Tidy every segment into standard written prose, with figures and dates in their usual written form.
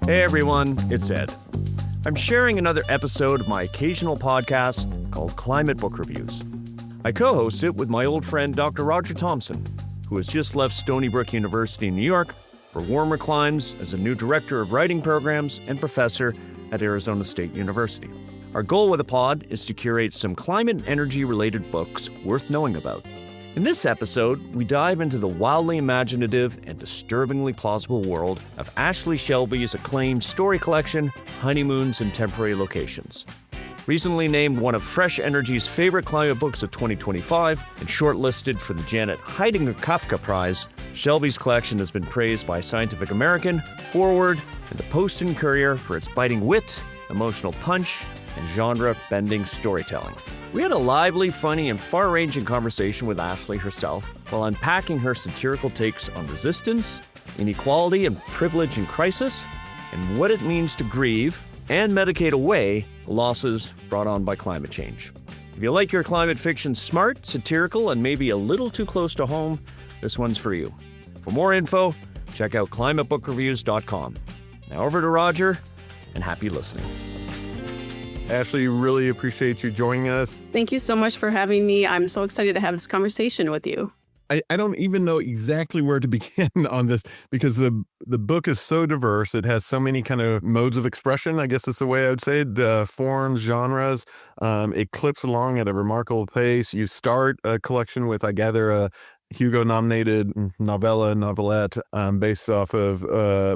Hey everyone, it's Ed. I'm sharing another episode of my occasional podcast called Climate Book Reviews. I co-host it with my old friend Dr. Roger Thompson, who has just left Stony Brook University in New York for warmer climes as a new director of writing programs and professor at Arizona State University. Our goal with the pod is to curate some climate and energy-related books worth knowing about. In this episode, we dive into the wildly imaginative and disturbingly plausible world of Ashley Shelby's acclaimed story collection, Honeymoons in Temporary Locations. Recently named one of Fresh Energy's favorite climate books of 2025 and shortlisted for the Janet Heidinger Kafka Prize, Shelby's collection has been praised by Scientific American, Foreword, and the Post and Courier for its biting wit, emotional punch, and genre-bending storytelling. We had a lively, funny, and far-ranging conversation with Ashley herself while unpacking her satirical takes on resistance, inequality and privilege in crisis, and what it means to grieve and medicate away the losses brought on by climate change. If you like your climate fiction smart, satirical, and maybe a little too close to home, this one's for you. For more info, check out climatebookreviews.com. Now over to Roger, and happy listening. Ashley, really appreciate you joining us. Thank you so much for having me. I'm so excited to have this conversation with you. I don't even know exactly where to begin on this because the book is so diverse. It has so many kind of modes of expression, I guess is the way I would say it, forms, genres. It clips along at a remarkable pace. You start a collection with, I gather, a Hugo-nominated novelette based off of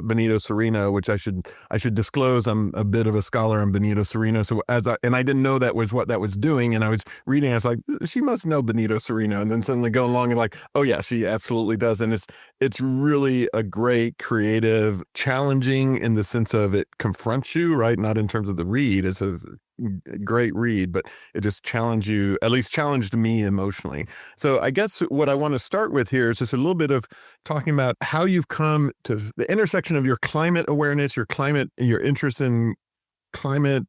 Benito Cereno, which I should disclose. I'm a bit of a scholar on Benito Cereno, so I didn't know that was what that was doing, and I was reading. I was like, she must know Benito Cereno, and then suddenly go along and like, oh yeah, she absolutely does, and it's really a great, creative, challenging in the sense of it confronts you, right? Not in terms of the read. It's a great read, but it just challenged me emotionally. So I guess what I want to start with here is just a little bit of talking about how you've come to the intersection of your climate awareness, your interest in climate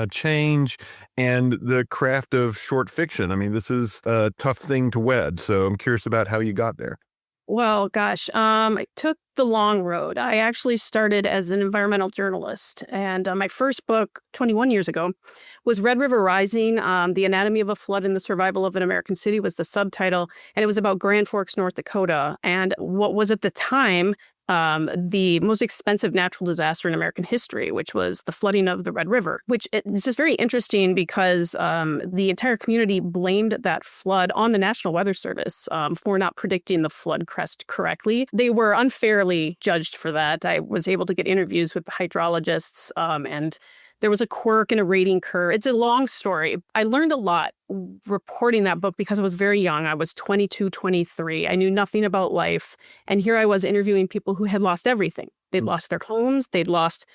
change, and the craft of short fiction. I mean, this is a tough thing to wed, so I'm curious about how you got there. Well, gosh, I took the long road. I actually started as an environmental journalist, and my first book 21 years ago was Red River Rising, The Anatomy of a Flood and the Survival of an American City was the subtitle, and it was about Grand Forks, North Dakota, and what was at the time the most expensive natural disaster in American history, which was the flooding of the Red River, which is just very interesting because the entire community blamed that flood on the National Weather Service for not predicting the flood crest correctly. They were unfairly judged for that. I was able to get interviews with the hydrologists, and there was a quirk in a rating curve. It's a long story. I learned a lot reporting that book because I was very young. I was 22, 23. I knew nothing about life. And here I was interviewing people who had lost everything. They'd lost their homes. They'd lost,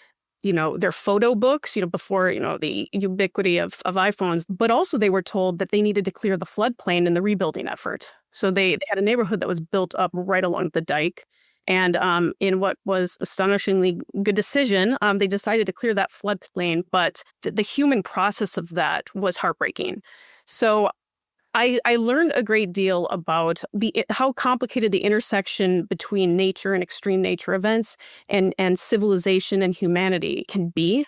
their photo books, before, the ubiquity of iPhones. But also they were told that they needed to clear the floodplain in the rebuilding effort. So they had a neighborhood that was built up right along the dike. And in what was astonishingly good decision, they decided to clear that floodplain. But the human process of that was heartbreaking. So I learned a great deal about how complicated the intersection between nature and extreme nature events and civilization and humanity can be.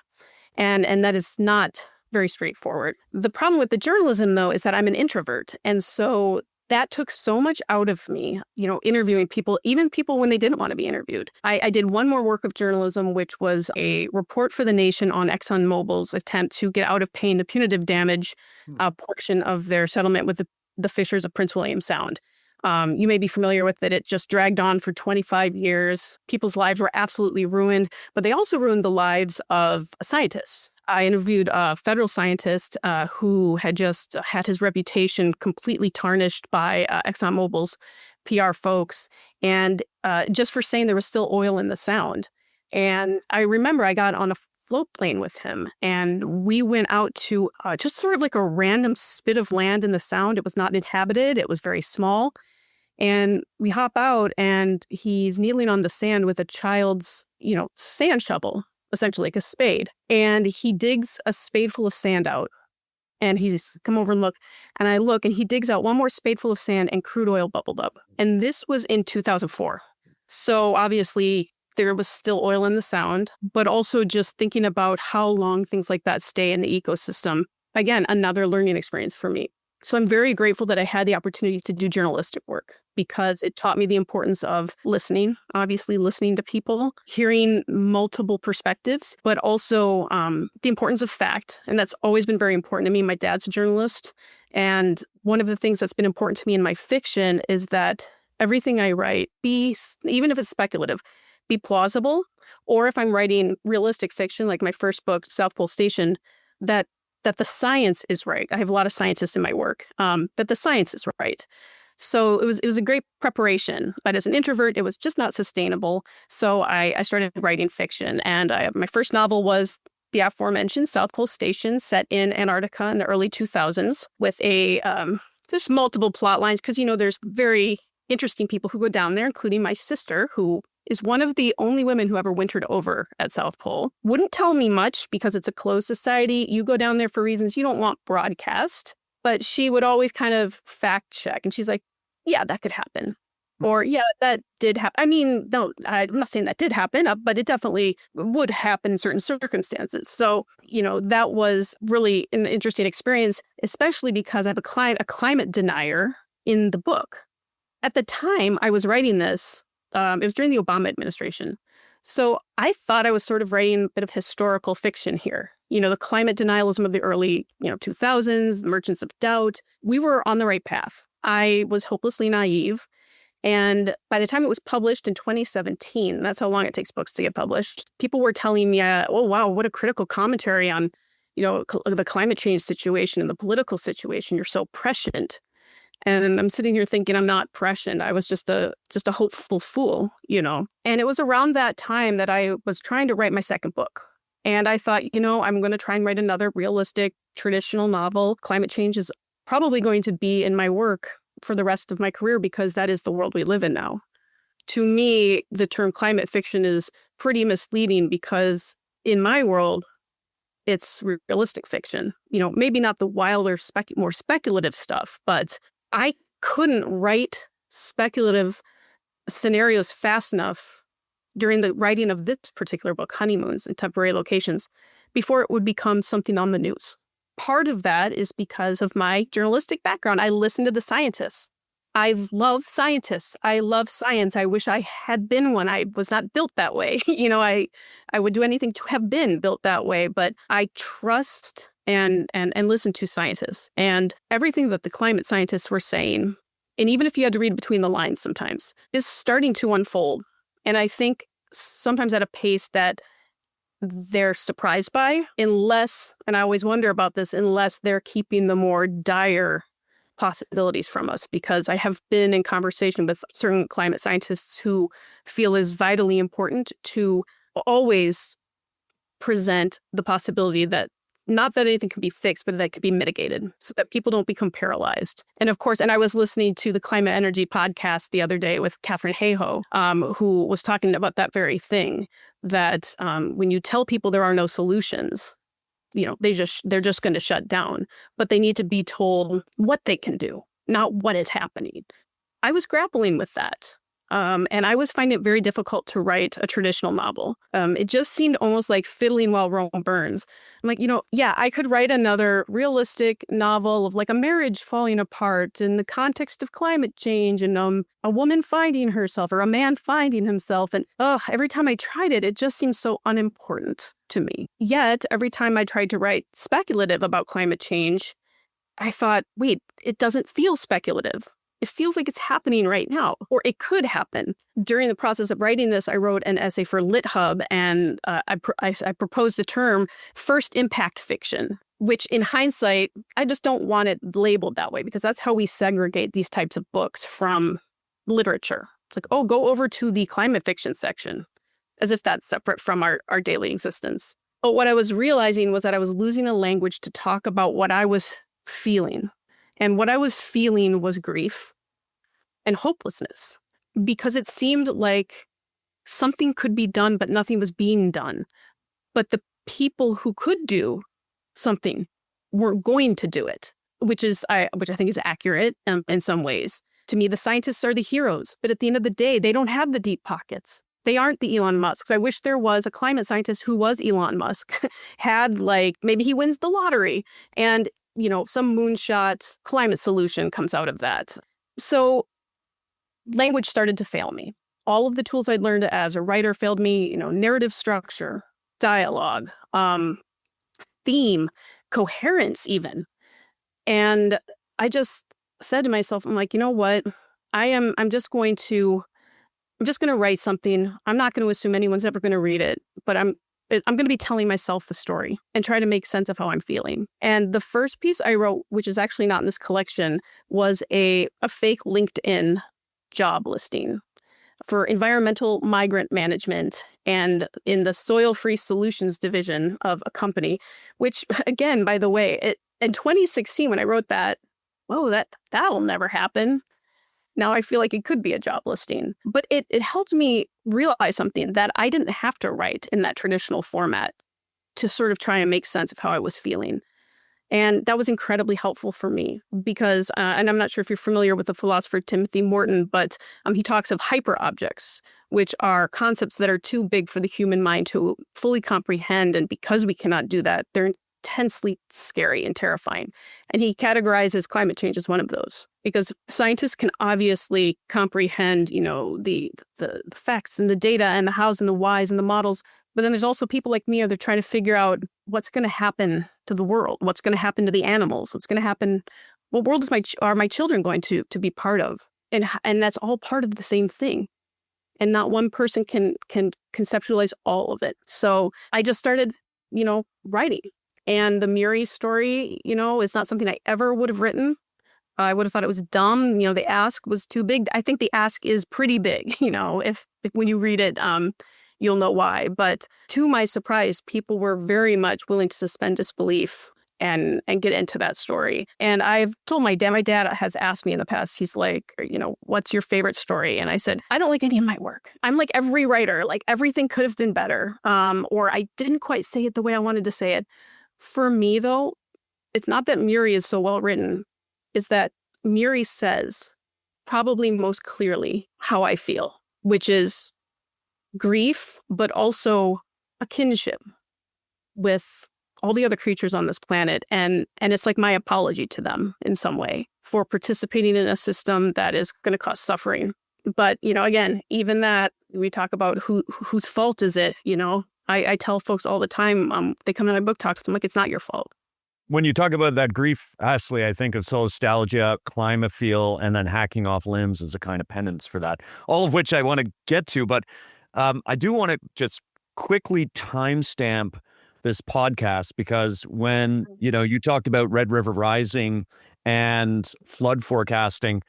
And that is not very straightforward. The problem with the journalism, though, is that I'm an introvert. And so that took so much out of me, interviewing people, even people when they didn't want to be interviewed. I did one more work of journalism, which was a report for The Nation on ExxonMobil's attempt to get out of paying the punitive damage portion of their settlement with the fishers of Prince William Sound. You may be familiar with it. It just dragged on for 25 years. People's lives were absolutely ruined, but they also ruined the lives of scientists. I interviewed a federal scientist who had just had his reputation completely tarnished by ExxonMobil's PR folks, and just for saying there was still oil in the Sound. And I remember I got on a float plane with him, and we went out to just sort of like a random spit of land in the Sound. It was not inhabited. It was very small. And we hop out, and he's kneeling on the sand with a child's, sand shovel, essentially like a spade. And he digs a spadeful of sand out. And he's come over and look. And I look, and he digs out one more spadeful of sand, and crude oil bubbled up. And this was in 2004. So obviously, there was still oil in the sound, but also just thinking about how long things like that stay in the ecosystem. Again, another learning experience for me. So I'm very grateful that I had the opportunity to do journalistic work because it taught me the importance of listening, obviously listening to people, hearing multiple perspectives, but also the importance of fact. And that's always been very important to me. My dad's a journalist. And one of the things that's been important to me in my fiction is that everything I write, even if it's speculative, be plausible. Or if I'm writing realistic fiction, like my first book, South Pole Station, that the science is right. I have a lot of scientists in my work, that the science is right. So it was a great preparation. But as an introvert, it was just not sustainable. So I started writing fiction. And my first novel was the aforementioned South Pole Station, set in Antarctica in the early 2000s with there's multiple plot lines because, there's very interesting people who go down there, including my sister, who is one of the only women who ever wintered over at South Pole. Wouldn't tell me much because it's a closed society. You go down there for reasons you don't want broadcast. But she would always kind of fact check. And she's like, yeah, that could happen. Or, yeah, that did happen. I mean, no, I'm not saying that did happen, but it definitely would happen in certain circumstances. So, that was really an interesting experience, especially because I have a climate denier in the book. At the time I was writing this, it was during the Obama administration. So I thought I was sort of writing a bit of historical fiction here. The climate denialism of the early, 2000s, the Merchants of Doubt. We were on the right path. I was hopelessly naive. And by the time it was published in 2017, that's how long it takes books to get published, people were telling me, oh, wow, what a critical commentary on, the climate change situation and the political situation. You're so prescient. And I'm sitting here thinking I'm not prescient. I was just a hopeful fool, And it was around that time that I was trying to write my second book. And I thought, I'm going to try and write another realistic, traditional novel. Climate change is probably going to be in my work for the rest of my career because that is the world we live in now. To me, the term climate fiction is pretty misleading because in my world, it's realistic fiction. Maybe not the wilder, more speculative stuff, but I couldn't write speculative scenarios fast enough during the writing of this particular book, Honeymoons in Temporary Locations, before it would become something on the news. Part of that is because of my journalistic background. I listen to the scientists. I love scientists. I love science. I wish I had been one. I was not built that way. I would do anything to have been built that way, but I trust and listen to scientists. And everything that the climate scientists were saying, and even if you had to read between the lines sometimes, is starting to unfold. And I think sometimes at a pace that they're surprised by, unless, and I always wonder about this, unless they're keeping the more dire possibilities from us, because I have been in conversation with certain climate scientists who feel is vitally important to always present the possibility that not that anything can be fixed, but that it could be mitigated so that people don't become paralyzed. And of course, and I was listening to the Climate Energy podcast the other day with Katherine Hayhoe, who was talking about that very thing, that when you tell people there are no solutions, they're just going to shut down, but they need to be told what they can do, not what is happening. I was grappling with that. And I was finding it very difficult to write a traditional novel. It just seemed almost like fiddling while Rome burns. I'm like, I could write another realistic novel of like a marriage falling apart in the context of climate change and a woman finding herself or a man finding himself. And every time I tried it, it just seemed so unimportant to me. Yet, every time I tried to write speculative about climate change, I thought, wait, it doesn't feel speculative. It feels like it's happening right now, or it could happen. During the process of writing this, I wrote an essay for LitHub, and I proposed the term first impact fiction, which in hindsight, I just don't want it labeled that way because that's how we segregate these types of books from literature. It's like, oh, go over to the climate fiction section, as if that's separate from our daily existence. But what I was realizing was that I was losing a language to talk about what I was feeling. And what I was feeling was grief and hopelessness because it seemed like something could be done, but nothing was being done. But the people who could do something weren't going to do it, which I think is accurate in some ways. To me, the scientists are the heroes, but at the end of the day, they don't have the deep pockets. They aren't the Elon Musks. I wish there was a climate scientist who was Elon Musk, had like, maybe he wins the lottery and, some moonshot climate solution comes out of that. So language started to fail me. All of the tools I'd learned as a writer failed me, narrative structure, dialogue, theme, coherence even. And I just said to myself, I'm like, you know what? I'm just going to write something. I'm not going to assume anyone's ever going to read it, but I'm going to be telling myself the story and try to make sense of how I'm feeling. And the first piece I wrote, which is actually not in this collection, was a fake LinkedIn job listing for environmental migrant management and in the soil-free solutions division of a company, which, again, by the way, in 2016, when I wrote that, whoa, that'll never happen. Now I feel like it could be a job listing. But it helped me realize something, that I didn't have to write in that traditional format to sort of try and make sense of how I was feeling. And that was incredibly helpful for me because, and I'm not sure if you're familiar with the philosopher Timothy Morton, but he talks of hyperobjects, which are concepts that are too big for the human mind to fully comprehend. And because we cannot do that, they're intensely scary and terrifying. And he categorizes climate change as one of those, because scientists can obviously comprehend, the facts and the data and the hows and the whys and the models. But then there's also people like me, they're trying to figure out what's going to happen to the world, what's going to happen to the animals, what's going to happen, what world are my children going to be part of? And that's all part of the same thing. And not one person can conceptualize all of it. So I just started, writing. And the Muri story, is not something I ever would have written. I would have thought it was dumb. The ask was too big. I think the ask is pretty big, if when you read it, you'll know why. But to my surprise, people were very much willing to suspend disbelief and get into that story. And I've told my dad has asked me in the past, he's like, what's your favorite story? And I said, I don't like any of my work. I'm like every writer, like everything could have been better. Or I didn't quite say it the way I wanted to say it. For me, though, it's not that Muri is so well written, it's that Muri says probably most clearly how I feel, which is grief, but also a kinship with all the other creatures on this planet. And it's like my apology to them in some way for participating in a system that is going to cause suffering. But, again, even that, we talk about whose fault is it, I tell folks all the time, they come to my book talks, I'm like, it's not your fault. When you talk about that grief, Ashley, I think of solastalgia, climophile, and then hacking off limbs as a kind of penance for that, all of which I want to get to. But I do want to just quickly timestamp this podcast because when, you talked about Red River Rising and flood forecasting,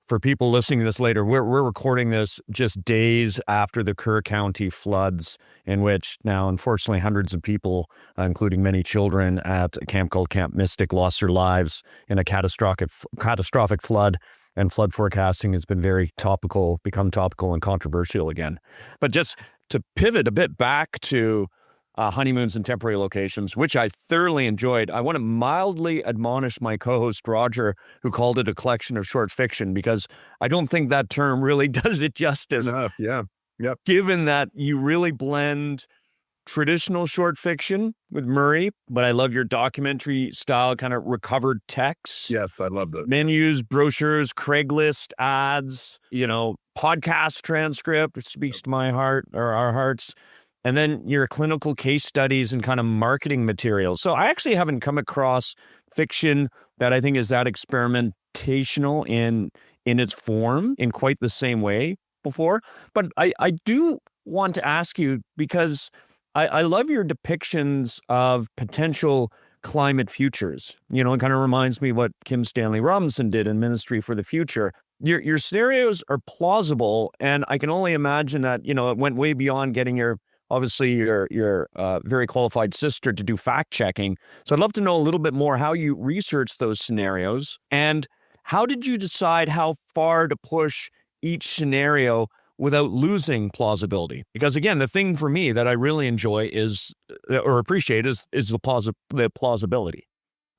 for people listening to this later, we're recording this just days after the Kerr County floods, in which now, unfortunately, hundreds of people, including many children at a camp called Camp Mystic, lost their lives in a catastrophic flood. And flood forecasting has been become topical and controversial again. But just to pivot a bit back to Honeymoons and Temporary Locations, which I thoroughly enjoyed. I want to mildly admonish my co-host Roger, who called it a collection of short fiction, because I don't think that term really does it justice. Enough, yeah. Yep. Given that you really blend traditional short fiction with Muri, but I love your documentary style kind of recovered texts. Yes, I love that. Menus, brochures, Craigslist ads, podcast transcript, which speaks to my heart or our hearts. And then your clinical case studies and kind of marketing materials. So I actually haven't come across fiction that I think is that experimentational in its form in quite the same way before. But I do want to ask you, because I love your depictions of potential climate futures. It kind of reminds me what Kim Stanley Robinson did in Ministry for the Future. Your scenarios are plausible, and I can only imagine that, it went way beyond getting your very qualified sister to do fact checking. So I'd love to know a little bit more how you researched those scenarios, and how did you decide how far to push each scenario without losing plausibility? Because again, the thing for me that I really enjoy appreciate is the plausibility.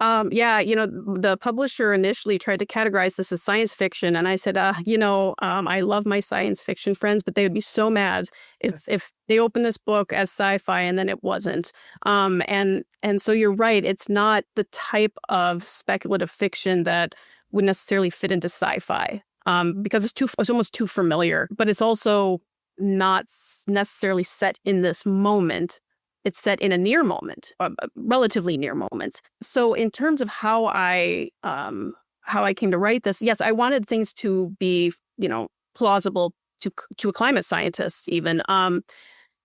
Yeah, the publisher initially tried to categorize this as science fiction, and I said, I love my science fiction friends, but they would be so mad if they opened this book as sci-fi and then it wasn't. And so you're right, it's not the type of speculative fiction that would necessarily fit into sci-fi, because it's almost too familiar, but it's also not necessarily set in this moment. It's set in a near moment, a relatively near moment. So in terms of how I came to write this, yes, I wanted things to be, plausible to a climate scientist even. And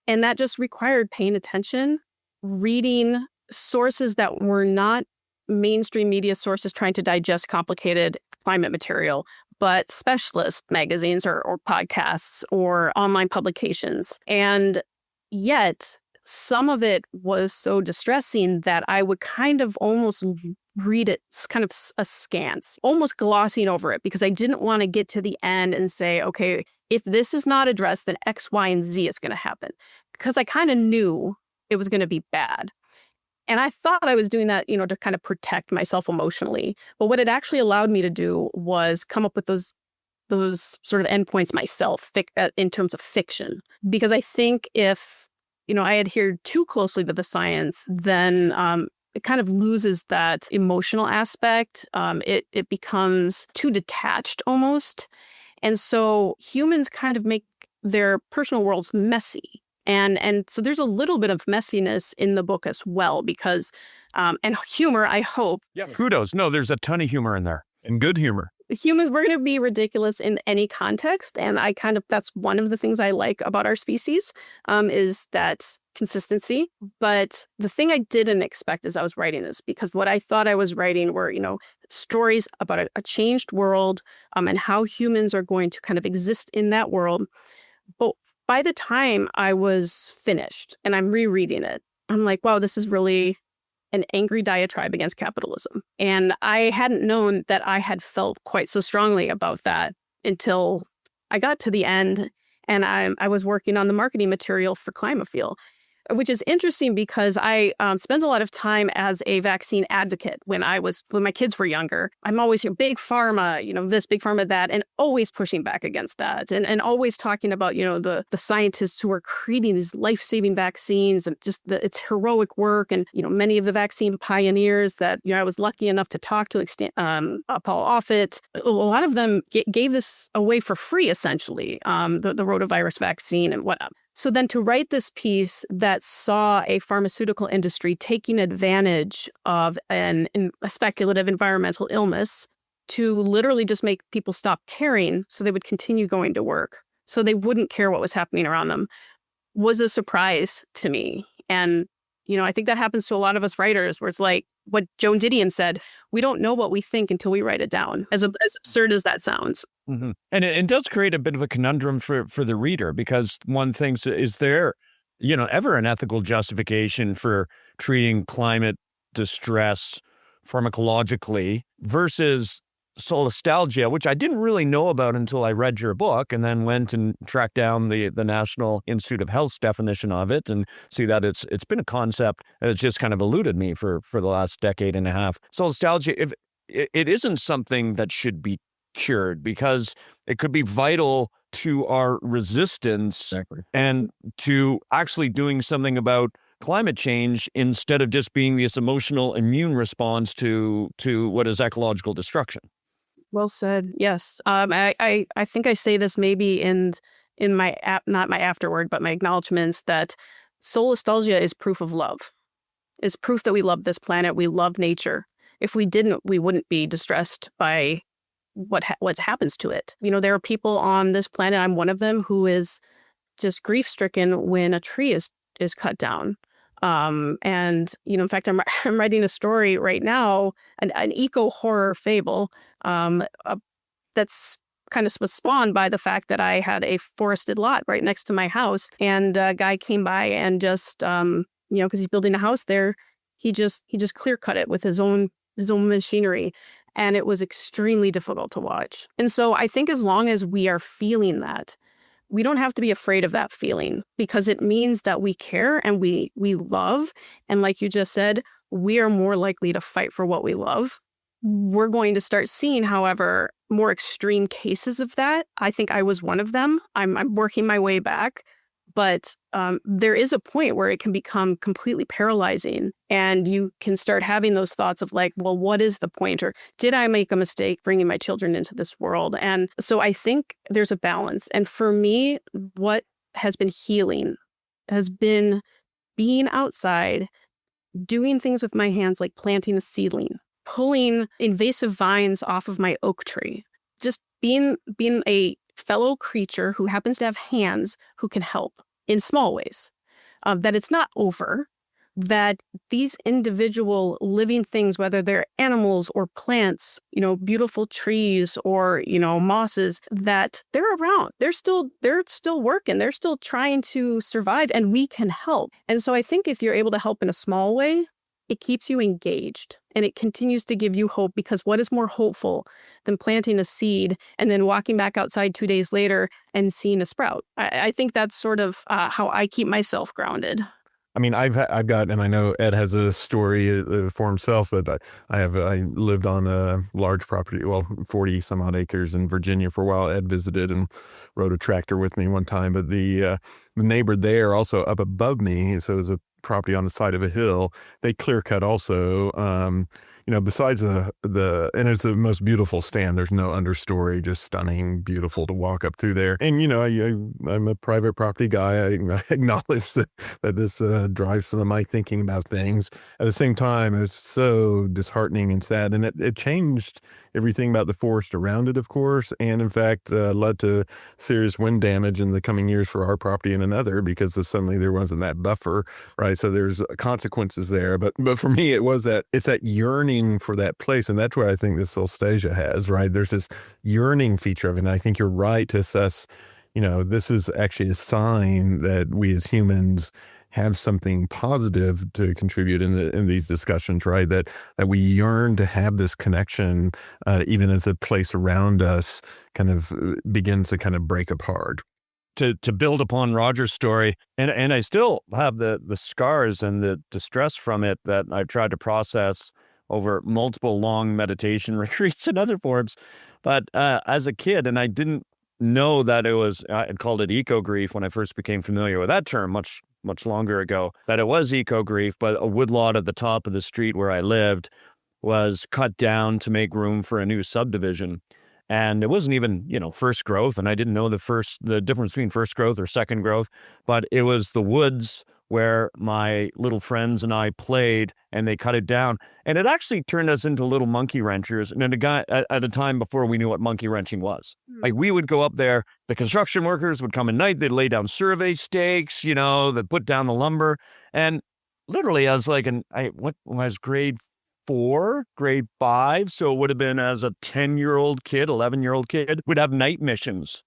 that just required paying attention, reading sources that were not mainstream media sources trying to digest complicated climate material, but specialist magazines or podcasts or online publications. And yet, some of it was so distressing that I would kind of almost read it kind of askance, almost glossing over it, because I didn't want to get to the end and say, okay, if this is not addressed, then X, Y, and Z is going to happen. Because I kind of knew it was going to be bad. And I thought I was doing that, to kind of protect myself emotionally. But what it actually allowed me to do was come up with those sort of endpoints myself in terms of fiction. Because I think if I adhered too closely to the science, then it kind of loses that emotional aspect. It becomes too detached almost. And so humans kind of make their personal worlds messy. And so there's a little bit of messiness in the book as well, because, and humor, I hope. Yeah, kudos. No, there's a ton of humor in there. And good humor. Humans, we're going to be ridiculous in any context. And that's one of the things I like about our species, is that consistency. But the thing I didn't expect as I was writing this, because what I thought I was writing were, stories about a changed world, and how humans are going to kind of exist in that world. But by the time I was finished and I'm rereading it, I'm like, wow, this is really an angry diatribe against capitalism. And I hadn't known that I had felt quite so strongly about that until I got to the end and I was working on the marketing material for Climafeel, which is interesting because I spent a lot of time as a vaccine advocate when my kids were younger. I'm always here, big pharma, this, big pharma, that, and always pushing back against that, and always talking about, the scientists who are creating these life-saving vaccines and just it's heroic work. And, many of the vaccine pioneers that, I was lucky enough to talk to, Paul Offit, a lot of them gave this away for free, essentially, the rotavirus vaccine and whatnot. So then to write this piece that saw a pharmaceutical industry taking advantage of a speculative environmental illness to literally just make people stop caring so they would continue going to work, so they wouldn't care what was happening around them, was a surprise to me. And, I think that happens to a lot of us writers, where it's like what Joan Didion said, we don't know what we think until we write it down, as absurd as that sounds. Mm-hmm. And it does create a bit of a conundrum for the reader, because one thinks, is there, ever an ethical justification for treating climate distress pharmacologically versus solastalgia, which I didn't really know about until I read your book and then went and tracked down the National Institute of Health's definition of it and see that it's been a concept that's just kind of eluded me for the last decade and a half. Solastalgia, if it isn't something that should be cured, because it could be vital to our resistance and to actually doing something about climate change, instead of just being this emotional immune response to what is ecological destruction. Well said. Yes. I think I say this maybe in my not my afterword, but my acknowledgments, that solastalgia is proof of love. It's proof that we love this planet. We love nature. If we didn't, we wouldn't be distressed by what happens to it. There are people on this planet, I'm one of them, who is just grief-stricken when a tree is cut down. And, in fact, I'm writing a story right now, an eco-horror fable that's kind of was spawned by the fact that I had a forested lot right next to my house. And a guy came by and just, because he's building a house there, he just clear cut it with his own machinery. And it was extremely difficult to watch. And so I think as long as we are feeling that, we don't have to be afraid of that feeling, because it means that we care and we love. And like you just said, we are more likely to fight for what we love. We're going to start seeing, however, more extreme cases of that. I think I was one of them. I'm working my way back. But there is a point where it can become completely paralyzing, and you can start having those thoughts of like, well, what is the point? Or did I make a mistake bringing my children into this world? And so I think there's a balance. And for me, what has been healing has been being outside, doing things with my hands like planting a seedling, pulling invasive vines off of my oak tree, just being a fellow creature who happens to have hands who can help in small ways, that it's not over, that these individual living things, whether they're animals or plants, beautiful trees or, mosses, that they're around. They're still working. They're still trying to survive, and we can help. And so I think if you're able to help in a small way, it keeps you engaged and it continues to give you hope, because what is more hopeful than planting a seed and then walking back outside 2 days later and seeing a sprout? I think that's sort of how I keep myself grounded. I mean, I've got, and I know Ed has a story for himself, but I lived on a large property, 40 some odd acres in Virginia for a while. Ed visited and rode a tractor with me one time, but the neighbor there also up above me, so it was a property on the side of a hill, they clear cut also, besides and it's the most beautiful stand. There's no understory, just stunning, beautiful to walk up through there. And, I'm a private property guy. I acknowledge that this drives some of my thinking about things. At the same time, it's so disheartening and sad. And it changed everything about the forest around it, of course, and in fact led to serious wind damage in the coming years for our property and another, because suddenly there wasn't that buffer, right? So there's consequences there. But for me, it's that yearning for that place, and that's what I think this Solstasia has, right? There's this yearning feature of it, and I think you're right to assess, this is actually a sign that we as humans have something positive to contribute in these discussions, right? That we yearn to have this connection, even as a place around us kind of begins to kind of break apart. To build upon Roger's story, and I still have the scars and the distress from it that I've tried to process over multiple long meditation retreats and other forms. But as a kid, and I didn't know that I had called it eco-grief when I first became familiar with that term much longer ago, that it was eco-grief, but a woodlot at the top of the street where I lived was cut down to make room for a new subdivision. And it wasn't even, first growth, and I didn't know the difference between first growth or second growth, but it was the woods where my little friends and I played, and they cut it down. And it actually turned us into little monkey wrenchers, and at a time before we knew what monkey wrenching was. Like, we would go up there, the construction workers would come at night, they'd lay down survey stakes, they'd put down the lumber. And literally, I was like, I was grade 4, grade 5, so it would have been as a 10-year-old kid, 11-year-old kid, would have night missions,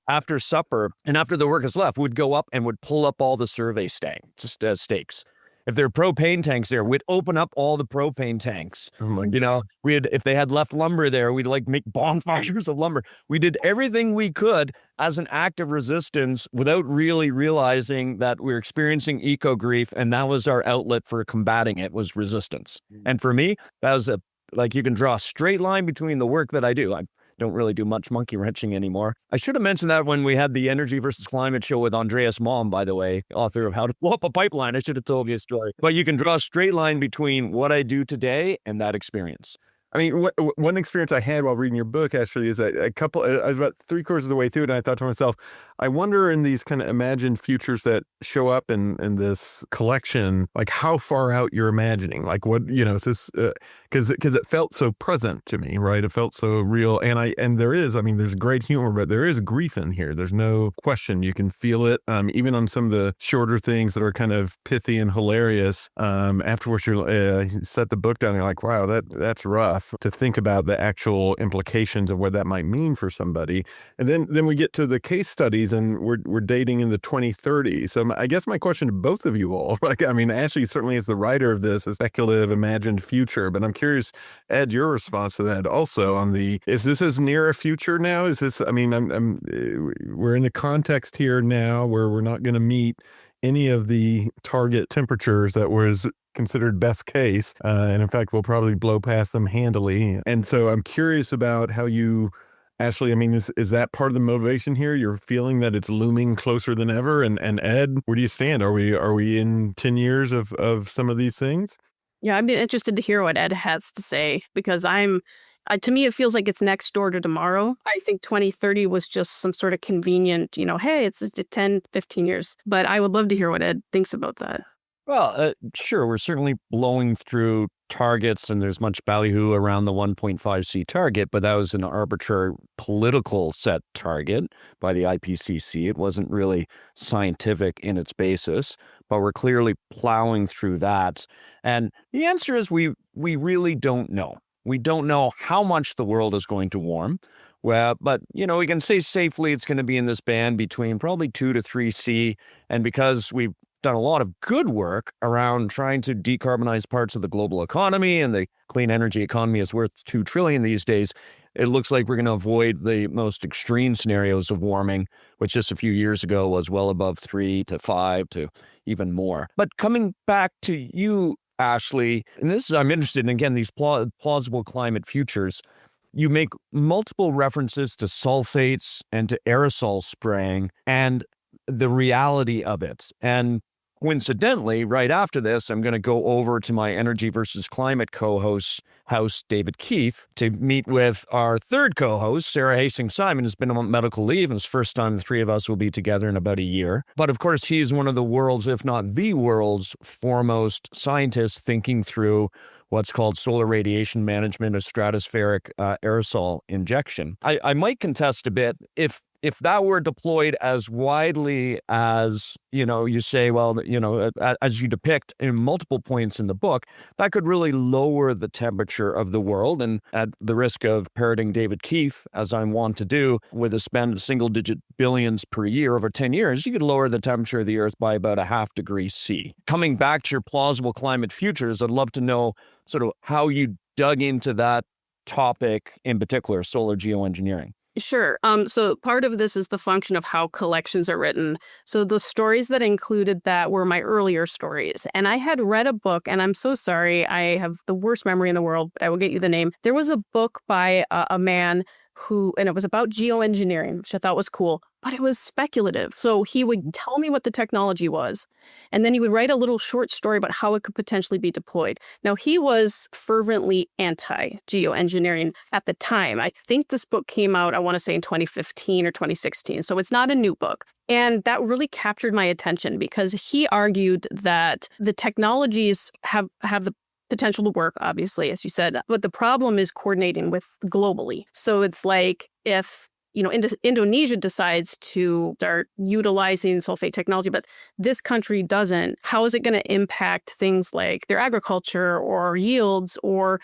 after supper, and after the work is left, we'd go up and would pull up all the survey stakes. If there are propane tanks there, we'd open up all the propane tanks. Oh my God. If they had left lumber there, we'd make bonfires of lumber. We did everything we could as an act of resistance without really realizing that we're experiencing eco-grief, and that was our outlet for combating it, was resistance. And for me, that was you can draw a straight line between the work that I do. I don't really do much monkey wrenching anymore. I should have mentioned that when we had the Energy versus Climate show with Andreas Malm, by the way, author of How to Blow Up a Pipeline. I should have told you a story. But you can draw a straight line between what I do today and that experience. I mean, one experience I had while reading your book actually is that I was about 3/4 of the way through it, and I thought to myself, I wonder in these kind of imagined futures that show up in this collection, like how far out you're imagining, like what, is this, because it felt so present to me, right? It felt so real. And there's great humor, but there is grief in here. There's no question. You can feel it, even on some of the shorter things that are kind of pithy and hilarious. Afterwards, you set the book down and you're like, wow, that's rough to think about the actual implications of what that might mean for somebody. And then we get to the case studies, and we're dating in the 2030s. So I guess my question to both of you all, Ashley certainly is the writer of this, a speculative imagined future, but I'm curious, Ed, your response to that also is this as near a future now? Is this, we're in the context here now where we're not going to meet any of the target temperatures that was considered best case. And in fact, we'll probably blow past them handily. And so I'm curious about how you Ashley, I mean, is that part of the motivation here? You're feeling that it's looming closer than ever? And Ed, where do you stand? Are we in 10 years of some of these things? Yeah, I'd be interested to hear what Ed has to say, because to me, it feels like it's next door to tomorrow. I think 2030 was just some sort of convenient, hey, it's 10, 15 years. But I would love to hear what Ed thinks about that. Well, sure, we're certainly blowing through targets, and there's much ballyhoo around the 1.5C target, but that was an arbitrary political set target by the IPCC. It wasn't really scientific in its basis, but we're clearly plowing through that. And the answer is we really don't know. We don't know how much the world is going to warm. Well, but, we can say safely it's going to be in this band between probably 2 to 3C. And because we've done a lot of good work around trying to decarbonize parts of the global economy, and the clean energy economy is worth $2 trillion these days, it looks like we're going to avoid the most extreme scenarios of warming, which just a few years ago was well above 3 to 5 to even more. But coming back to you, Ashley, and I'm interested in, again, these plausible climate futures. You make multiple references to sulfates and to aerosol spraying and the reality of it. And coincidentally, right after this, I'm going to go over to my Energy versus Climate co-host, David Keith, to meet with our third co-host, Sarah Hastings-Simon, who's been on medical leave, and it's the first time the three of us will be together in about a year. But of course, he's one of the world's, if not the world's, foremost scientists thinking through what's called solar radiation management or stratospheric aerosol injection. I might contest a bit if that were deployed as widely as, you say, well, as you depict in multiple points in the book, that could really lower the temperature of the world. And at the risk of parroting David Keith, as I'm wont to do, with a spend of single-digit billions per year over 10 years, you could lower the temperature of the Earth by about 0.5 degrees C. Coming back to your plausible climate futures, I'd love to know sort of how you dug into that topic, in particular, solar geoengineering. Sure. So part of this is the function of how collections are written. So the stories that included that were my earlier stories. And I had read a book, and I'm so sorry, I have the worst memory in the world, but I will get you the name. There was a book by a man and it was about geoengineering, which I thought was cool, but it was speculative. So he would tell me what the technology was, and then he would write a little short story about how it could potentially be deployed. Now, he was fervently anti-geoengineering at the time. I think this book came out, I want to say in 2015 or 2016. So it's not a new book. And that really captured my attention, because he argued that the technologies have the potential to work, obviously, as you said, but the problem is coordinating with globally. So it's like if Indonesia decides to start utilizing sulfate technology, but this country doesn't, how is it going to impact things like their agriculture or yields or,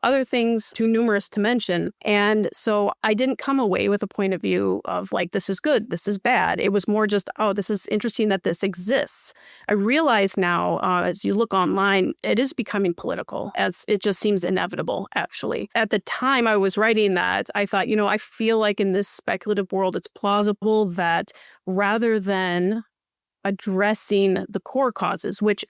other things too numerous to mention? And so I didn't come away with a point of view of like, this is good, this is bad. It was more just, oh, this is interesting that this exists. I realize now, as you look online, it is becoming political, as it just seems inevitable, actually. At the time I was writing that, I thought, I feel like in this speculative world, it's plausible that rather than addressing the core causes, which,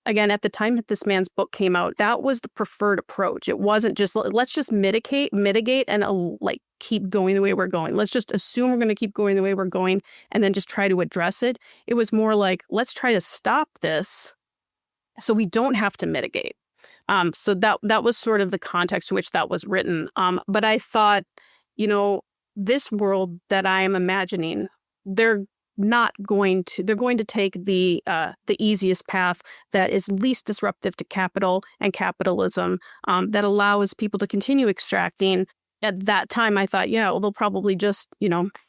again, at the time that this man's book came out, that was the preferred approach. It wasn't just, let's just mitigate and keep going the way we're going. Let's just assume we're going to keep going the way we're going and then just try to address it. It was more like, let's try to stop this so we don't have to mitigate. So that was sort of the context to which that was written. But I thought, this world that I am imagining, they're going to take the easiest path that is least disruptive to capital and capitalism, that allows people to continue extracting. At that time, I thought, they'll probably just,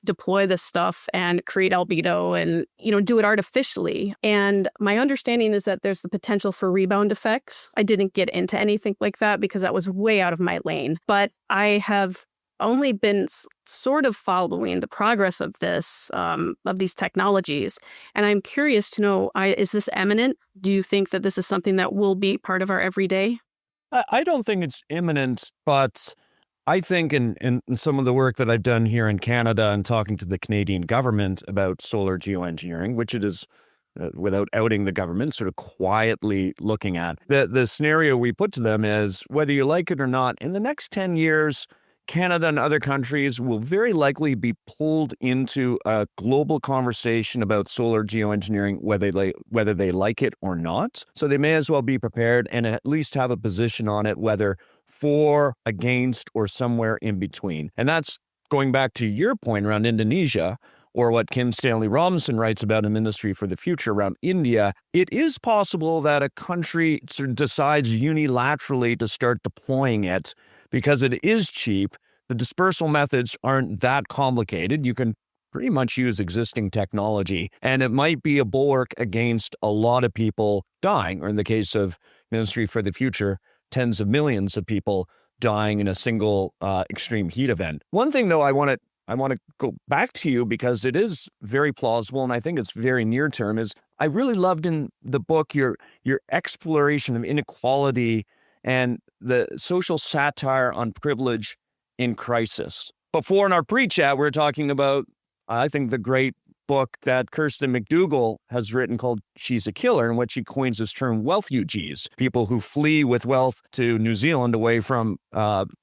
deploy this stuff and create albedo and, do it artificially. And my understanding is that there's the potential for rebound effects. I didn't get into anything like that because that was way out of my lane. But I have only been sort of following the progress of these technologies. And I'm curious to know, is this imminent? Do you think that this is something that will be part of our everyday? I don't think it's imminent, but I think in some of the work that I've done here in Canada and talking to the Canadian government about solar geoengineering, which it is without outing the government, sort of quietly looking at. The scenario we put to them is, whether you like it or not, in the next 10 years, Canada and other countries will very likely be pulled into a global conversation about solar geoengineering, whether they like it or not. So they may as well be prepared and at least have a position on it, whether for, against, or somewhere in between. And that's going back to your point around Indonesia, or what Kim Stanley Robinson writes about in Ministry for the Future around India. It is possible that a country sort of decides unilaterally to start deploying it because it is cheap. The dispersal methods aren't that complicated. You can pretty much use existing technology, and it might be a bulwark against a lot of people dying, or in the case of Ministry for the Future, tens of millions of people dying in a single extreme heat event. One thing, though, I want to go back to you, because it is very plausible, and I think it's very near term, is I really loved in the book your exploration of inequality and the social satire on privilege in crisis. Before in our pre-chat, we were talking about, I think, the great book that Kirsten McDougall has written called She's a Killer, in which she coins this term wealthugees, people who flee with wealth to New Zealand away from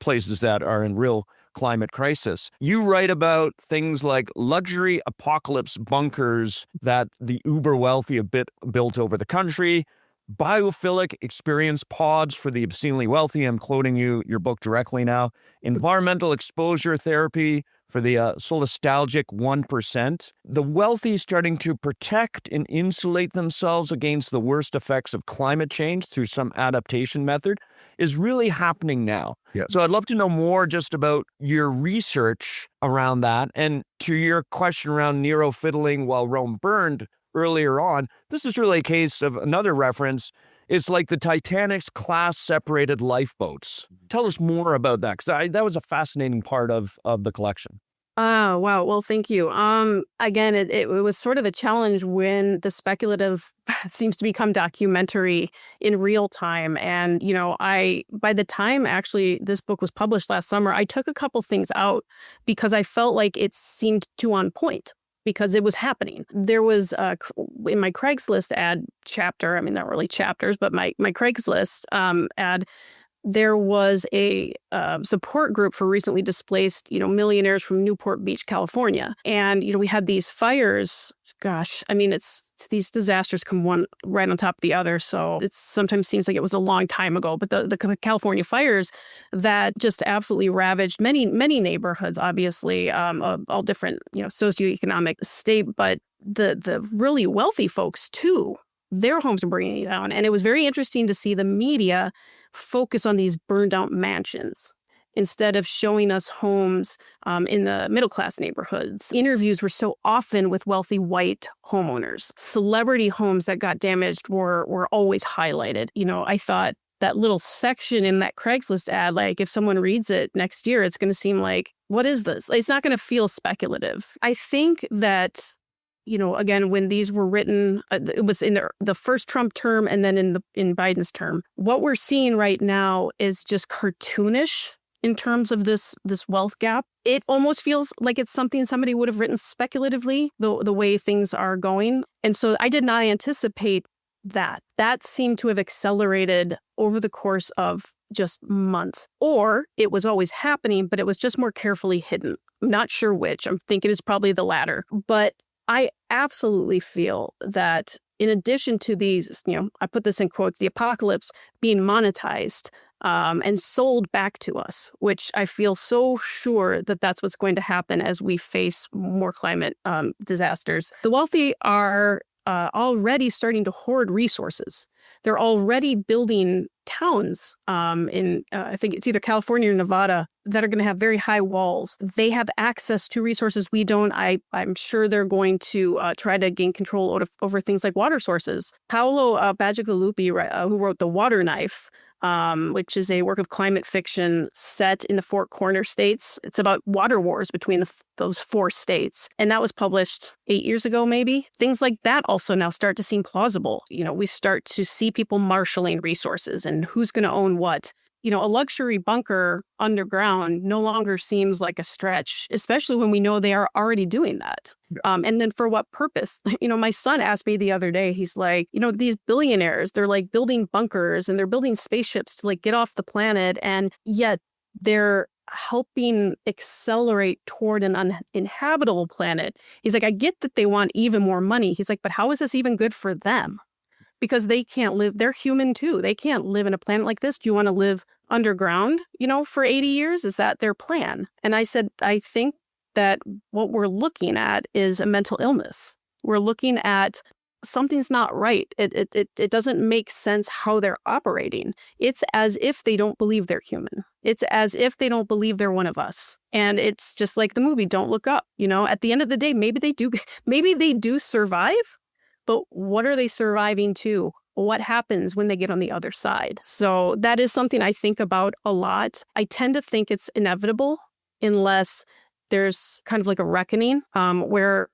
places that are in real climate crisis. You write about things like luxury apocalypse bunkers that the uber wealthy have built over the country, biophilic experience pods for the obscenely wealthy. I'm quoting your book directly now. Environmental exposure therapy for the solastalgic 1%. The wealthy starting to protect and insulate themselves against the worst effects of climate change through some adaptation method is really happening now. Yeah. So I'd love to know more just about your research around that. And to your question around Nero fiddling while Rome burned earlier on, this is really a case of another reference. It's like the Titanic's class-separated lifeboats. Tell us more about that, because that was a fascinating part of the collection. Oh, wow. Well, thank you. Again, it was sort of a challenge when the speculative seems to become documentary in real time. And, by the time actually this book was published last summer, I took a couple things out because I felt like it seemed too on point, because it was happening. There was in my Craigslist ad chapter, I mean, not really chapters, but my Craigslist ad, there was a support group for recently displaced, millionaires from Newport Beach, California. And, we had these fires. Gosh, I mean, it's these disasters come one right on top of the other. So it sometimes seems like it was a long time ago. But the California fires that just absolutely ravaged many neighborhoods, obviously, all different, socioeconomic state. But the really wealthy folks, too, their homes were burning down. And it was very interesting to see the media focus on these burned out mansions instead of showing us homes in the middle-class neighborhoods. Interviews were so often with wealthy white homeowners. Celebrity homes that got damaged were always highlighted. I thought that little section in that Craigslist ad, like if someone reads it next year, it's going to seem like, what is this? It's not going to feel speculative. I think that, again, when these were written, it was in the first Trump term and then in Biden's term. What we're seeing right now is just cartoonish in terms of this wealth gap. It almost feels like it's something somebody would have written speculatively, the way things are going. And so I did not anticipate that. That seemed to have accelerated over the course of just months. Or it was always happening, but it was just more carefully hidden. I'm not sure which. I'm thinking it's probably the latter. But I absolutely feel that in addition to these, I put this in quotes, the apocalypse being monetized and sold back to us, which I feel so sure that that's what's going to happen as we face more climate disasters. The wealthy are already starting to hoard resources. They're already building towns in, I think it's either California or Nevada, that are going to have very high walls. They have access to resources we don't. I'm sure they're going to try to gain control over things like water sources. Paolo Bacigalupi, who wrote The Water Knife, which is a work of climate fiction set in the Four Corner states. It's about water wars between those four states. And that was published 8 years ago, maybe. Things like that also now start to seem plausible. We start to see people marshaling resources and who's going to own what. a luxury bunker underground no longer seems like a stretch, especially when we know they are already doing that. And then for what purpose? My son asked me the other day, he's like, these billionaires, they're like building bunkers and they're building spaceships to like get off the planet. And yet they're helping accelerate toward an uninhabitable planet. He's like, I get that they want even more money. He's like, but how is this even good for them? Because they can't live, they're human too. They can't live in a planet like this. Do you want to live underground, for 80 years? Is that their plan? And I said, I think that what we're looking at is a mental illness. We're looking at something's not right. It doesn't make sense how they're operating. It's as if they don't believe they're human. It's as if they don't believe they're one of us. And it's just like the movie, Don't Look Up. At the end of the day, maybe they do survive, but what are they surviving to? What happens when they get on the other side? So that is something I think about a lot. I tend to think it's inevitable unless there's kind of like a reckoning where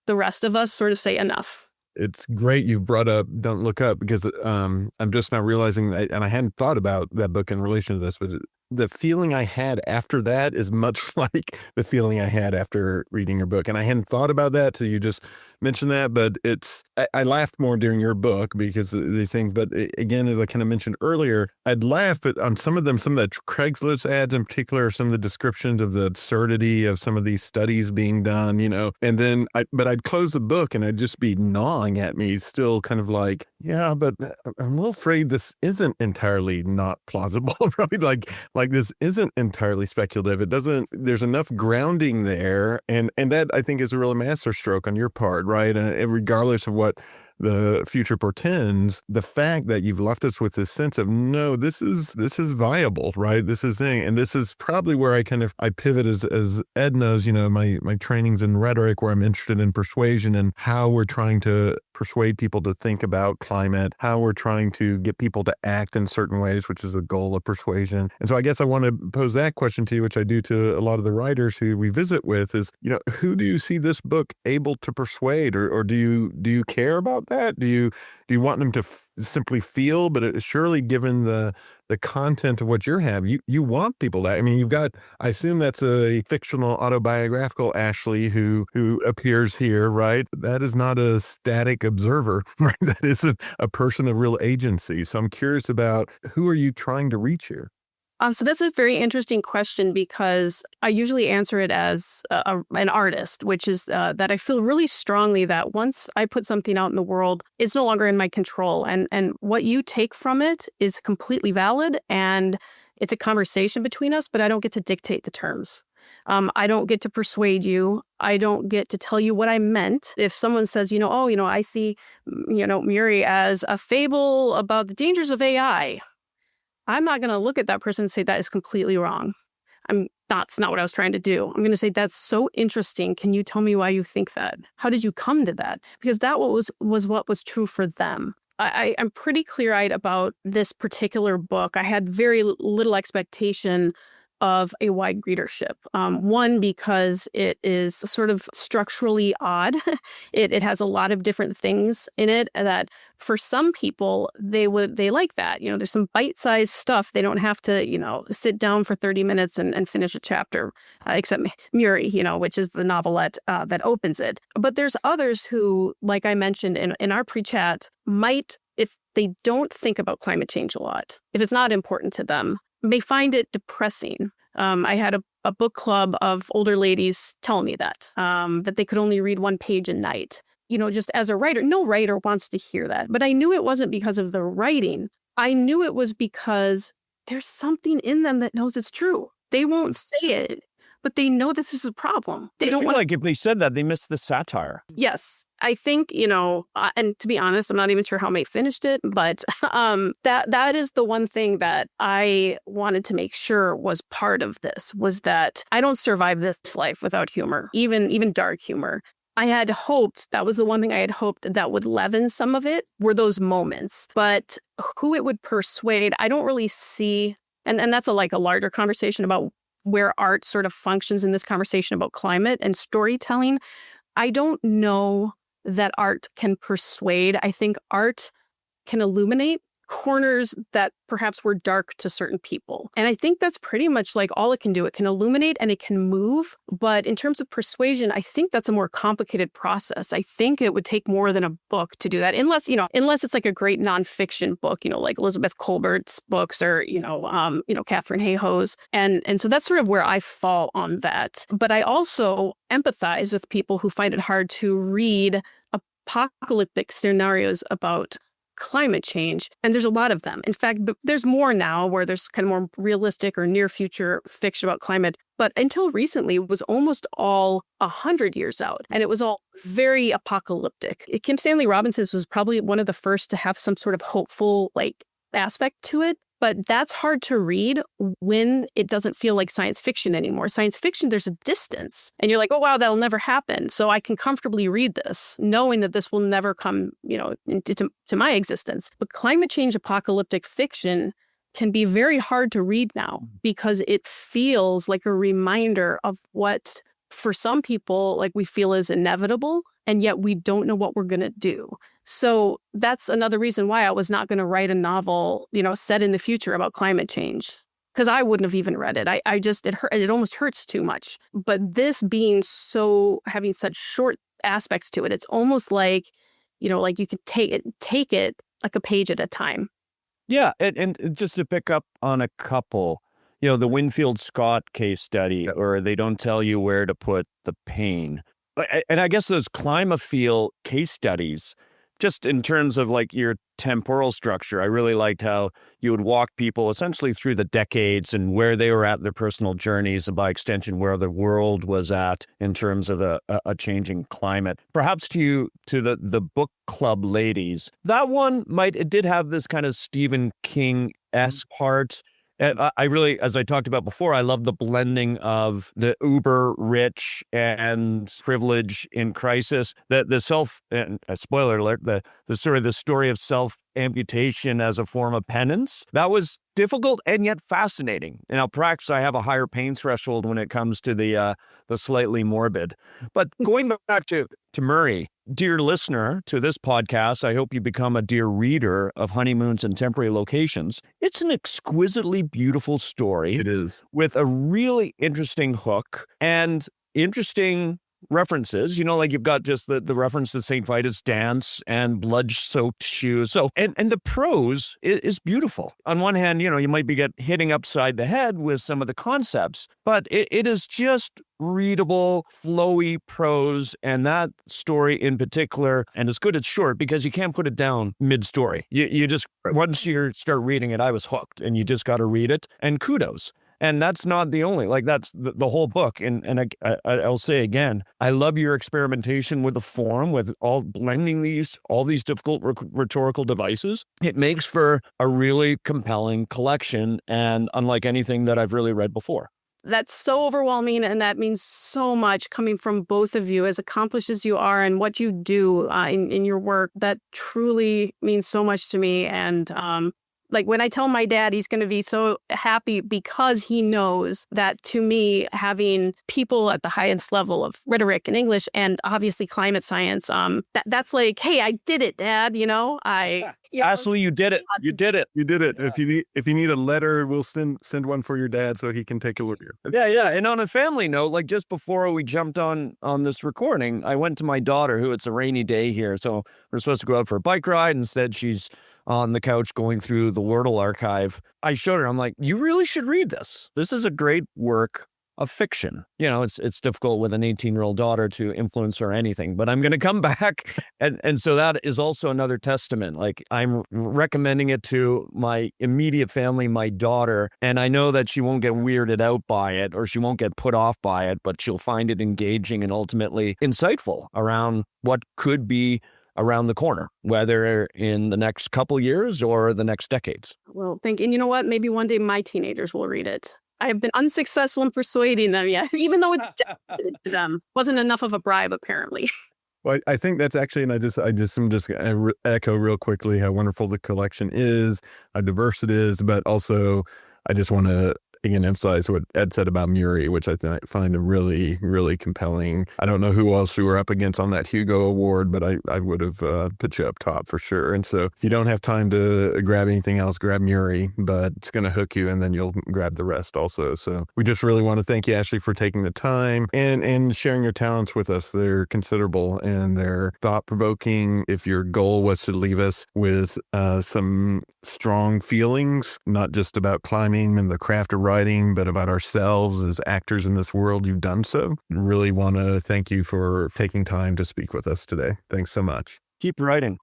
the rest of us sort of say enough. It's great you brought up Don't Look Up because I'm just now realizing that, and I hadn't thought about that book in relation to this, but the feeling I had after that is much like the feeling I had after reading your book. And I hadn't thought about that till you just mentioned that, but I laughed more during your book because of these things. But again, as I kind of mentioned earlier, I'd laugh on some of the Craigslist ads in particular, some of the descriptions of the absurdity of some of these studies being done, and then but I'd close the book and I'd just be gnawing at me, still kind of like, yeah, but I'm a little afraid this isn't entirely not plausible, right? Like this isn't entirely speculative. There's enough grounding there. And that I think is a real masterstroke on your part, right? Regardless of what the future portends, the fact that you've left us with this sense of, no, this is viable, right? This is thing. And this is probably where I pivot as Ed knows, my training's in rhetoric, where I'm interested in persuasion and how we're trying to persuade people to think about climate, how we're trying to get people to act in certain ways, which is the goal of persuasion. And so I guess I want to pose that question to you, which I do to a lot of the writers who we visit with, is, who do you see this book able to persuade, or do you care about that? Do you want them to simply feel? But surely, given the content of what you have, you want people to. I mean, you've got. I assume that's a fictional autobiographical Ashley who appears here, right? That is not a static observer, right? That is a person of real agency. So I'm curious about, who are you trying to reach here? So that's a very interesting question, because I usually answer it as an artist, which is that I feel really strongly that once I put something out in the world, it's no longer in my control. And what you take from it is completely valid, and it's a conversation between us, but I don't get to dictate the terms. I don't get to persuade you. I don't get to tell you what I meant. If someone says, I see, Muri as a fable about the dangers of AI, I'm not going to look at that person and say that is completely wrong. That's not what I was trying to do. I'm going to say, that's so interesting. Can you tell me why you think that? How did you come to that? Because that was what was true for them. I'm pretty clear-eyed about this particular book. I had very little expectation of a wide readership. One, because it is sort of structurally odd. It has a lot of different things in it that for some people, they like that. There's some bite-sized stuff. They don't have to, sit down for 30 minutes and finish a chapter, except Muri, which is the novelette that opens it. But there's others who, like I mentioned in our pre-chat, might, if they don't think about climate change a lot, if it's not important to them, may find it depressing. I had a book club of older ladies tell me that they could only read one page a night. Just as a writer, no writer wants to hear that. But I knew it wasn't because of the writing. I knew it was because there's something in them that knows it's true. They won't say it, but they know this is a problem. They don't want. Like if they said that, they missed the satire. Yes. I think, and to be honest, I'm not even sure how May finished it, but that is the one thing that I wanted to make sure was part of this, was that I don't survive this life without humor, even dark humor. I had hoped, that was the one thing I had hoped that would leaven some of it, were those moments. But who it would persuade, I don't really see, and that's a larger conversation about where art sort of functions in this conversation about climate and storytelling. I don't know that art can persuade. I think art can illuminate. corners that perhaps were dark to certain people. And I think that's pretty much like all it can do. It can illuminate and it can move. But in terms of persuasion, I think that's a more complicated process. I think it would take more than a book to do that, unless it's like a great nonfiction book, like Elizabeth Kolbert's books or, Catherine Hayhoe's. And so that's sort of where I fall on that. But I also empathize with people who find it hard to read apocalyptic scenarios about climate change. And there's a lot of them. In fact, there's more now where there's kind of more realistic or near future fiction about climate. But until recently, it was almost all 100 years out. And it was all very apocalyptic. Kim Stanley Robinson's was probably one of the first to have some sort of hopeful aspect to it. But that's hard to read when it doesn't feel like science fiction anymore. Science fiction, there's a distance. And you're like, oh, wow, that'll never happen. So I can comfortably read this, knowing that this will never come, into my existence. But climate change apocalyptic fiction can be very hard to read now because it feels like a reminder of what, for some people, we feel is inevitable. And yet we don't know what we're going to do. So that's another reason why I was not going to write a novel, set in the future about climate change, because I wouldn't have even read it. It almost hurts too much. But this being having such short aspects to it, it's almost like, you could take it like a page at a time. Yeah. And just to pick up on a couple, the Winfield Scott case study, or they don't tell you where to put the pain. And I guess those Climophile case studies, just in terms of your temporal structure, I really liked how you would walk people essentially through the decades and where they were at in their personal journeys, and by extension, where the world was at in terms of a changing climate. Perhaps to the book club ladies, that one it did have this kind of Stephen King-esque part. And I really, as I talked about before, I love the blending of the uber rich and privilege in crisis. And a spoiler alert, the story of self-amputation as a form of penance. That was difficult and yet fascinating. Now, perhaps I have a higher pain threshold when it comes to the slightly morbid. But going back to Murray, dear listener to this podcast, I hope you become a dear reader of Honeymoons and Temporary Locations. It's an exquisitely beautiful story. It is. With a really interesting hook and interesting references, you've got just the reference to St. Vitus dance and blood-soaked shoes. So, and the prose is beautiful. On one hand, you might be hitting upside the head with some of the concepts, but it is just readable, flowy prose, and that story in particular, and it's good it's short because you can't put it down mid-story. You just, once you start reading it, I was hooked, and you just got to read it, and kudos. And that's not the only, that's the whole book. And I'll say again, I love your experimentation with the form, with all blending all these difficult rhetorical devices. It makes for a really compelling collection, and unlike anything that I've really read before. That's so overwhelming, and that means so much coming from both of you, as accomplished as you are and what you do in your work. That truly means so much to me. And when I tell my dad, he's going to be so happy because he knows that, to me, having people at the highest level of rhetoric and English and obviously climate science, that's like, hey, I did it, Dad. Ashley, you did it. You did it. You did it. Yeah. If you need a letter, we'll send one for your dad so he can take a look at it. Yeah. And on a family note, just before we jumped on this recording, I went to my daughter, who it's a rainy day here, so we're supposed to go out for a bike ride. Instead, she's on the couch going through the Wordle archive. I showed her, I'm like, you really should read this. This is a great work of fiction. It's difficult with an 18-year-old daughter to influence her or anything, but I'm going to come back. And so that is also another testament. I'm recommending it to my immediate family, my daughter, and I know that she won't get weirded out by it, or she won't get put off by it, but she'll find it engaging and ultimately insightful around what could be around the corner, whether in the next couple years or the next decades. Well, and you know what? Maybe one day my teenagers will read it. I have been unsuccessful in persuading them yet, even though it's dedicated to them. Wasn't enough of a bribe, apparently. Well, I think that's actually, and I'm just going to echo real quickly how wonderful the collection is, how diverse it is, but also I just want to again, emphasize what Ed said about Muri, which I find a really, really compelling. I don't know who else you were up against on that Hugo Award, but I would have put you up top for sure. And so if you don't have time to grab anything else, grab Muri, but it's going to hook you and then you'll grab the rest also. So we just really want to thank you, Ashley, for taking the time and sharing your talents with us. They're considerable and they're thought-provoking. If your goal was to leave us with some strong feelings, not just about climbing and the craft of writing, but about ourselves as actors in this world, you've done so. Really want to thank you for taking time to speak with us today. Thanks so much. Keep writing.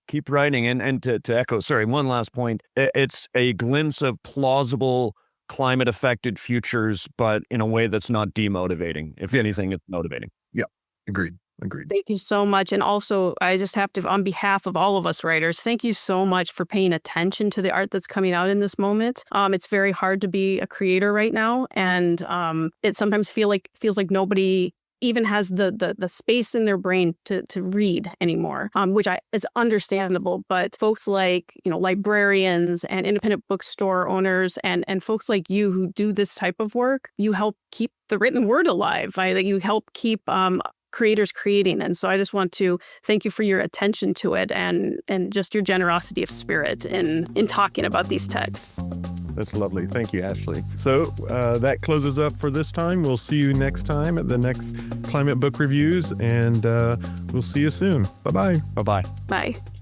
And to echo, one last point. It's a glimpse of plausible climate-affected futures, but in a way that's not demotivating. If anything, it's motivating. Yeah, agreed. Thank you so much. And also, I just have to, on behalf of all of us writers, thank you so much for paying attention to the art that's coming out in this moment. It's very hard to be a creator right now. And it sometimes feels like nobody even has the space in their brain to read anymore, which is understandable. But folks like, librarians and independent bookstore owners and folks like you who do this type of work, you help keep the written word alive. You help keep creators creating. And so I just want to thank you for your attention to it and just your generosity of spirit in talking about these texts. That's lovely. Thank you, Ashley. So that closes up for this time. We'll see you next time at the next Climate Book Reviews, and we'll see you soon. Bye-bye. Bye-bye. Bye.